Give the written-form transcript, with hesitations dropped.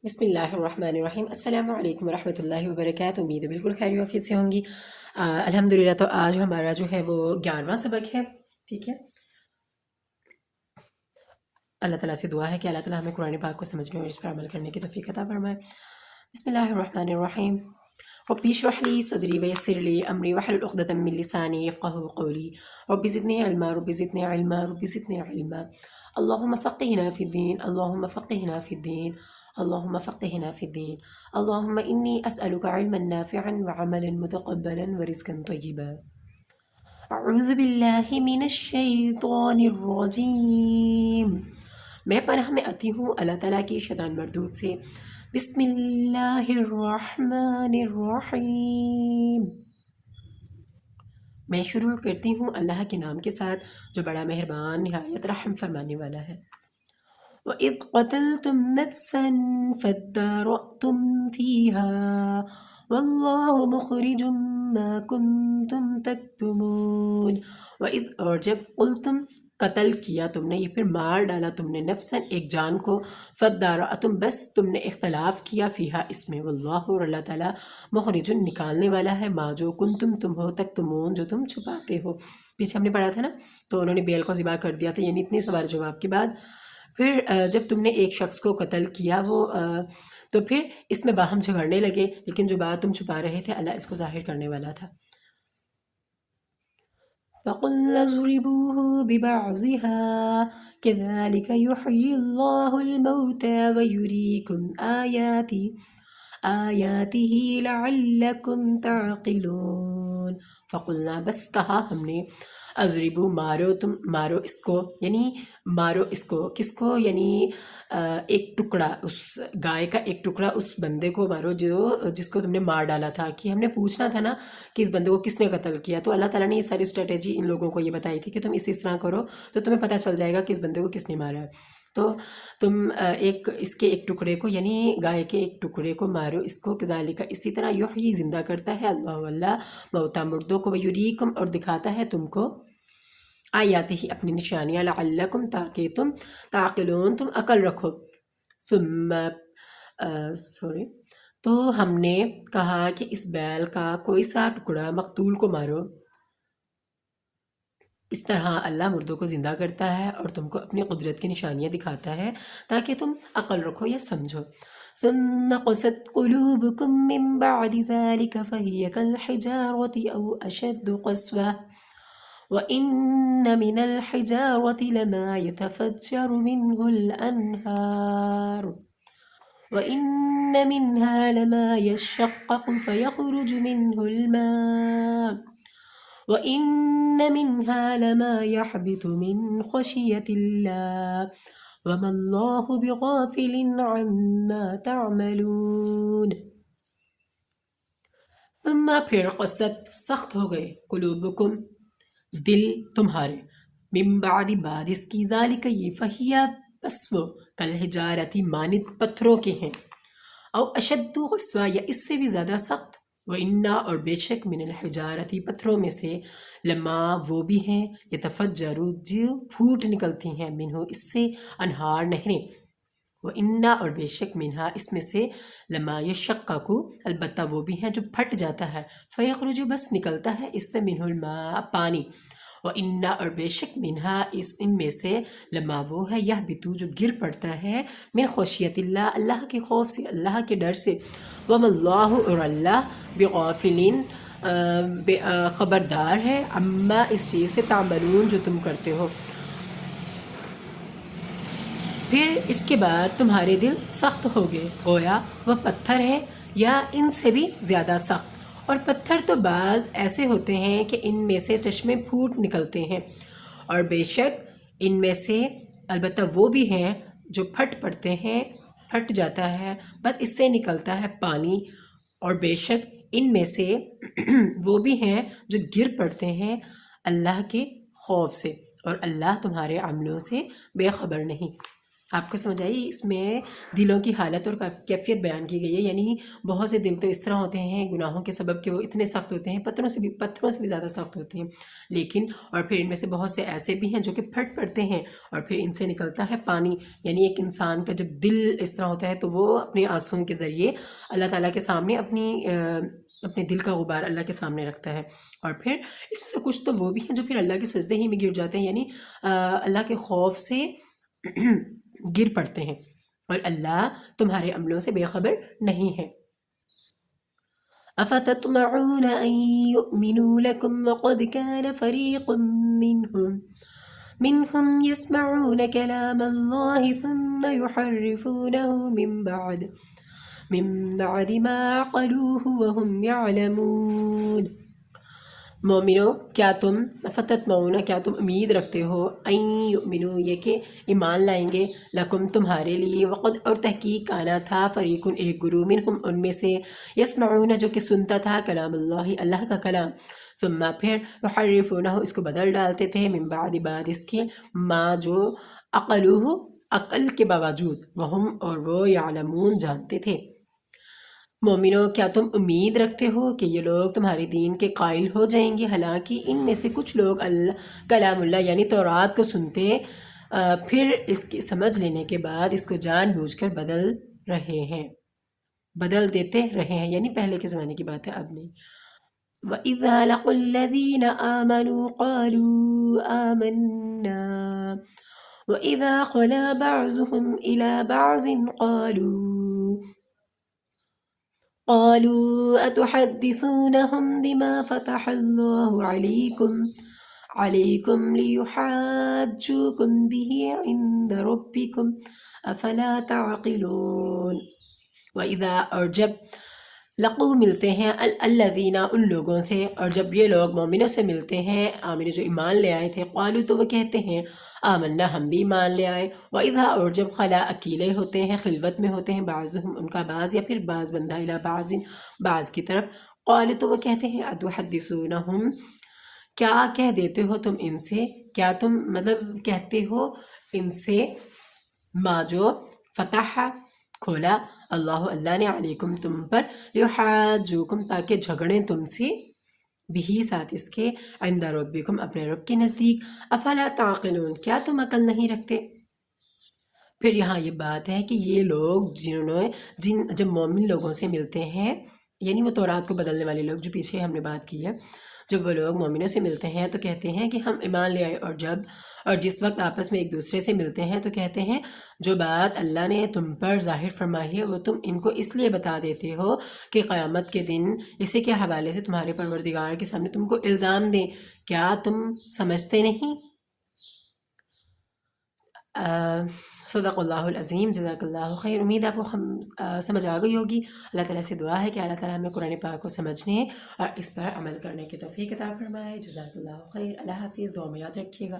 بسم اللہ الرحمن الرحیم۔ السلام علیکم ورحمۃ اللہ وبرکاتہ۔ امید ہے بالکل خیر وافیت سے ہوں گی۔ الحمدللہ تو آج ہمارا جو ہے وہ 11واں سبق ہے، ٹھیک ہے۔ اللہ تعالیٰ سے دعا ہے کہ اللہ تعالیٰ ہمیں قرآن پاک کو سمجھنے اور اس پر عمل کرنے کی توفیق عطا فرمائے۔ بسم اللہ الرحمن الرحیم۔ رب اشرح لي صدري ويسر لي امري واحلل عقدة من لساني يفقهوا قولي رب زدني علما رب زدني علما رب زدني علما اللهم فقهنا في الدين اللهم فقهنا في الدين اللهم فقهنا في الدين اللهم إني أسألك علما نافعا وعملا متقبلا ورزقا طيبا۔ اعوذ باللہ من الشیطان الرجیم، میں پناہ میں آتی ہوں اللہ تعالیٰ کی شیطان مردود سے۔ بسم اللہ الرحمن الرحیم، میں شروع کرتی ہوں اللہ کے نام کے ساتھ جو بڑا مہربان نہایت رحم فرمانے والا ہے۔ وَإِذْ قَتَلْتُمْ نَفْسًا فَادَّارَأْتُمْ فِيهَا وَاللَّهُ مُخْرِجٌ مَا كُنْتُمْ تَكْتُمُونَ۔ وَإِذْ، اور جب، قلتم قتل کیا تم نے، یہ پھر مار ڈالا تم نے، نفساً ایک جان کو، فَادَّارَأْتُمْ بس تم نے اختلاف کیا، فیہا اس میں، واللہ اور اللہ تعالیٰ، مخرجن نکالنے والا ہے، ما جو کنتم تم ہو، تکتمون جو تم چھپاتے ہو۔ پیچھے ہم نے پڑھا تھا نا، تو انہوں نے بیل کو ذبح کر دیا تھا، یعنی اتنے سوال جواب کے بعد پھر جب تم نے ایک شخص کو قتل کیا وہ تو پھر اس میں باہم جھگڑنے لگے، لیکن جو بات تم چھپا رہے تھے اللہ اس کو ظاہر کرنے والا تھا۔ فَقُلْنَا اضْرِبُوهُ بِبَعْضِهَا كَذَلِكَ يُحْيِي اللَّهُ الْمَوْتَى وَيُرِيكُمْ آيَاتِهِ لَعَلَّكُمْ تَعْقِلُونَ۔ فَقُلْنَا بس کہا ہم نے، اضربو مارو، تم مارو اس کو، یعنی مارو اس کو، کس کو، یعنی ایک ٹکڑا، اس گائے کا ایک ٹکڑا اس بندے کو مارو جس کو تم نے مار ڈالا تھا۔ کہ ہم نے پوچھنا تھا نا کہ اس بندے کو کس نے قتل کیا، تو اللہ تعالیٰ نے یہ ساری اسٹریٹجی ان لوگوں کو یہ بتائی تھی کہ تم اس طرح کرو تو تمہیں پتہ چل جائے گا کہ اس بندے کو کس نے مارا ہے۔ تو تم اس کے ایک ٹکڑے کو، یعنی گائے کے ایک ٹکڑے کو مارو اس کو، کذالک اسی طرح، یحیی زندہ کرتا ہے اللہ موتا مردوں کو، ویریکم اور دکھاتا ہے تم کو، آیاتہ اپنی نشانیاں، لعلکم تاکہ تم، تعقلون تم عقل رکھو۔ ثم تو ہم نے کہا کہ اس بیل کا کوئی سا ٹکڑا مقتول کو مارو، اس طرح اللہ مردوں کو زندہ کرتا ہے اور تم کو اپنی قدرت کی نشانیاں دکھاتا ہے تاکہ تم عقل رکھو یا سمجھو۔ ثم قست قلوبكم من بعد ذلك فهي كالحجارة أو أشد قسوة وَإِنَّ مِنَ الْحِجَارَةِ لَمَا يَتَفَجَّرُ مِنْهُ الْأَنْهَارُ وَإِنَّ مِنْهَا لَمَا يَشَّقَّقُ فَيَخْرُجُ مِنْهُ الْمَاءُ وَإِنَّ مِنْهَا لَمَا يَحْبِطُ مِنْ خَشْيَةِ اللَّهِ وَمَا اللَّهُ بِغَافِلٍ عَمَّا تَعْمَلُونَ۔ ثم پھر قست سخت ہو گئے، قلوبکم دل تمہارے، من بعد اس کی، ذالک یہ، فہیا بس وہ، کالحجارتی مانند پتھروں کے ہیں، او اشد قسوہ یا اس سے بھی زیادہ سخت، وَإِنَّا اور بے شک، من الحجارتی پتھروں میں سے، لما وہ بھی ہیں، یتفجر جو پھوٹ نکلتی ہیں، منہ اس سے، انہار نہریں، وَإِنَّا اور بے شک، منہا اس میں سے، لما یشقق البتہ وہ بھی ہیں جو پھٹ جاتا ہے، فیخرج بس نکلتا ہے اس سے، منہ الماء پانی، وَإِنَّا اور بے شک، منہا ان میں سے، لما وہ ہے، یہبط جو گر پڑتا ہے، من خشیت اللہ اللہ کے خوف سے، اللہ کے ڈر سے، وَمَا اللَّهُ اور اللہ، بغافلٍ خبردار ہے، عما اس چیز سے، تعملون جو تم کرتے ہو۔ پھر اس کے بعد تمہارے دل سخت ہو گئے، گویا وہ پتھر ہے یا ان سے بھی زیادہ سخت، اور پتھر تو بعض ایسے ہوتے ہیں کہ ان میں سے چشمے پھوٹ نکلتے ہیں، اور بے شک ان میں سے البتہ وہ بھی ہیں جو پھٹ پڑتے ہیں، پھٹ جاتا ہے، بس اس سے نکلتا ہے پانی، اور بے شک ان میں سے وہ بھی ہیں جو گر پڑتے ہیں اللہ کے خوف سے، اور اللہ تمہارے عملوں سے بے خبر نہیں۔ آپ کو سمجھ آئی؟ اس میں دلوں کی حالت اور کیفیت بیان کی گئی ہے، یعنی بہت سے دل تو اس طرح ہوتے ہیں گناہوں کے سبب کہ وہ اتنے سخت ہوتے ہیں، پتھروں سے بھی زیادہ سخت ہوتے ہیں، لیکن اور پھر ان میں سے بہت سے ایسے بھی ہیں جو کہ پھٹ پڑتے ہیں اور پھر ان سے نکلتا ہے پانی، یعنی ایک انسان کا جب دل اس طرح ہوتا ہے تو وہ اپنے آنسوؤں کے ذریعے اللہ تعالیٰ کے سامنے اپنے دل کا غبار اللہ کے سامنے رکھتا ہے، اور پھر اس میں سے کچھ تو وہ بھی ہیں جو پھر اللہ کے سجدے ہی میں گر جاتے ہیں، یعنی اللہ کے خوف سے گر پڑتے ہیں، اور اللہ تمہارے عملوں سے بے خبر نہیں ہے۔ أفتطمعون أن يؤمنوا لكم وقد كان فريق منهم يسمعون كلام الله ثم يحرفونه من بعد ما عقلوه وهم يعلمون۔ مومنو کیا تم کیا تم امید رکھتے ہو این یؤمنو یہ کہ ایمان لائیں گے لکم تمہارے لیے، وقد اور تحقیق آنا تھا فریقن ایک گروہ منہم ان میں سے یسمعون جو کہ سنتا تھا کلام اللہ کا کلام، ثم پھر یحرفونہ اس کو بدل ڈالتے تھے من بعد اس کے ما جو عقلوہ عقل کے باوجود وہم اور وہ یعلمون جانتے تھے۔ مومنو کیا تم امید رکھتے ہو کہ یہ لوگ تمہارے دین کے قائل ہو جائیں گے، حالانکہ ان میں سے کچھ لوگ کلام اللہ یعنی تورات کو سنتے پھر اس کی سمجھ لینے کے بعد اس کو جان بوجھ کر بدل دیتے رہے ہیں، یعنی پہلے کے زمانے کی بات ہے، اب نہیں۔ وَإِذَا لَقُوا الَّذِينَ آمَنُوا قَالُوا آمَنَّا وَإِذَا خَلَا بَعْضُهُمْ إِلَى بَعْضٍ قالوا أتحدثونهم بما فتح الله عليكم ليحاجوكم به عند ربكم أفلا تعقلون۔ وَإِذَا اور جب لقو ملتے ہیں الذین ان لوگوں سے، اور جب یہ لوگ مومنوں سے ملتے ہیں آمنو جو ایمان لے آئے تھے، قالو تو وہ کہتے ہیں آمنا ہم بھی ایمان لے آئے، وَإِذَا اور جب خلا اکیلے ہوتے ہیں خلوت میں ہوتے ہیں بعضهم ان کا بعض یا پھر بعض بندہ الی بعض بعض کی طرف، قالو تو وہ کہتے ہیں اتحدثونہم کیا کہہ دیتے ہو تم ان سے، کیا تم مطلب کہتے ہو ان سے ما جو فتح کھولا اللہ نے علیکم تم پر لیحاجوکم تاکہ جھگڑیں تم سے بھی ساتھ اس کے عند ربکم اپنے رب کے نزدیک افلا تعقلون کیا تم عقل نہیں رکھتے۔ پھر یہاں یہ بات ہے کہ یہ لوگ جب مومن لوگوں سے ملتے ہیں، یعنی وہ تورات کو بدلنے والے لوگ جو پیچھے ہم نے بات کی ہے، جب وہ لوگ مومنوں سے ملتے ہیں تو کہتے ہیں کہ ہم ایمان لے آئے، اور جس وقت آپس میں ایک دوسرے سے ملتے ہیں تو کہتے ہیں جو بات اللہ نے تم پر ظاہر فرمائی ہے وہ تم ان کو اس لیے بتا دیتے ہو کہ قیامت کے دن اسی کے حوالے سے تمہارے پروردگار کے سامنے تم کو الزام دیں، کیا تم سمجھتے نہیں؟ صدق اللہ العظیم، جزاک اللہ خیر۔ امید آپ کو سمجھ آ گئی ہوگی۔ اللہ تعالیٰ سے دعا ہے کہ اللہ تعالیٰ ہمیں قرآن پاک کو سمجھنے اور اس پر عمل کرنے کی توفیق عطا فرمائے۔ جزاک اللہ خیر۔ اللہ حافظ، دعا میں یاد رکھیے گا۔